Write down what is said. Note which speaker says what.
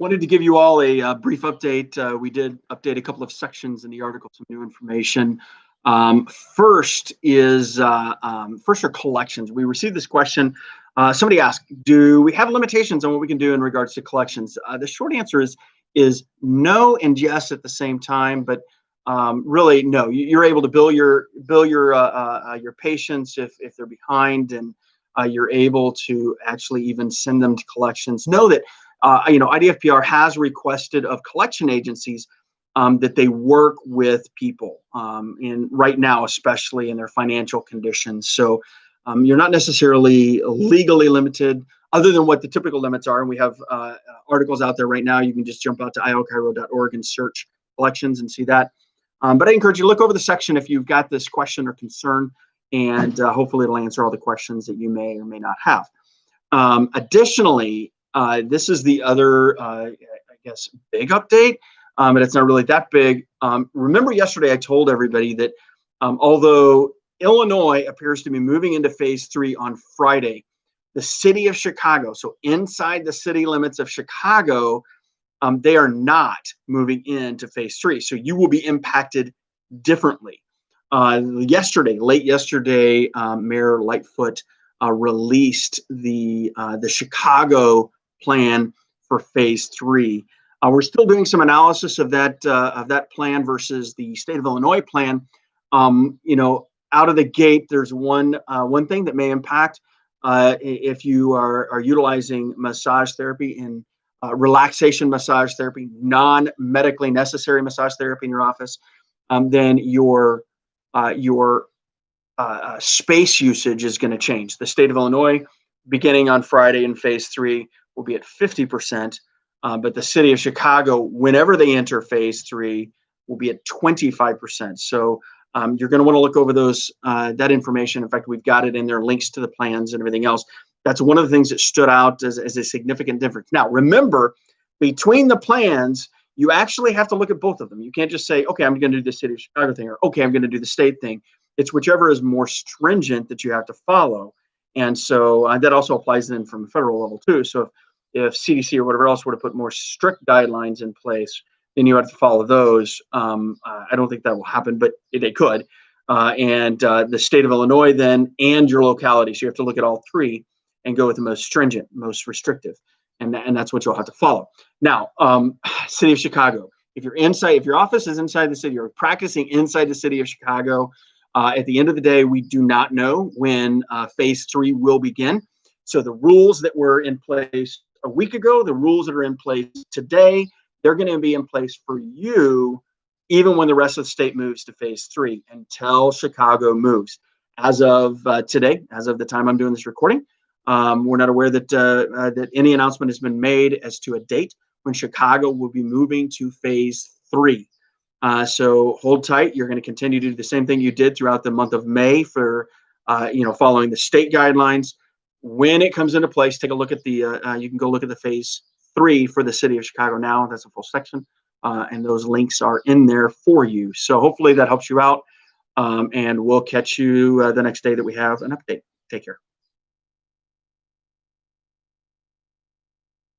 Speaker 1: Wanted to give you all a brief update. We did update a couple of sections in the article, some new information. First are collections. We received this question. Somebody asked, do we have limitations on what we can do in regards to collections? The short answer is no and yes at the same time, but really no. You're able to bill your patients if they're behind, and you're able to actually even send them to collections. Know that IDFPR has requested of collection agencies that they work with people in right now, especially in their financial conditions. So you're not necessarily legally limited other than what the typical limits are. And we have articles out there right now. You can just jump out to iochiro.org and search collections and see that. But I encourage you to look over the section if you've got this question or concern, and hopefully it'll answer all the questions that you may or may not have. Additionally, this is the other, I guess, big update, but it's not really that big. Remember yesterday I told everybody that although Illinois appears to be moving into phase 3 on Friday, the city of Chicago, so inside the city limits of Chicago, they are not moving into phase 3. So you will be impacted differently. Late yesterday, Mayor Lightfoot released the Chicago plan for phase 3. We're still doing some analysis of that plan versus the state of Illinois plan. Out of the gate, there's one thing that may impact if you are utilizing massage therapy and relaxation massage therapy, non-medically necessary massage therapy in your office, then your space usage is going to change. The state of Illinois, beginning on Friday in phase 3, will be at 50%, but the city of Chicago, whenever they enter phase 3, will be at 25%. So you're going to want to look over that information. In fact, we've got it in there, links to the plans and everything else. That's one of the things that stood out as a significant difference. Now, remember, between the plans, you actually have to look at both of them. You can't just say, okay, I'm going to do the city of Chicago thing, or okay, I'm going to do the state thing. It's whichever is more stringent that you have to follow. And so that also applies then from a federal level too. So if CDC or whatever else were to put more strict guidelines in place, then you have to follow those. I don't think that will happen, but they could. And the state of Illinois then, and your locality. So you have to look at all three and go with the most stringent, most restrictive. And that's what you'll have to follow. Now, city of Chicago, if your office is inside the city, you're practicing inside the city of Chicago, at the end of the day, we do not know when phase 3 will begin. So the rules that were in place a week ago, the rules that are in place today, they're going to be in place for you even when the rest of the state moves to phase 3 until Chicago moves. As of today, as of the time I'm doing this recording, we're not aware that any announcement has been made as to a date when Chicago will be moving to phase 3. So hold tight. You're going to continue to do the same thing you did throughout the month of May for, following the state guidelines. When it comes into place, take a look at you can go look at the phase 3 for the city of Chicago now. That's a full section. And those links are in there for you. So hopefully that helps you out. And we'll catch you the next day that we have an update. Take care.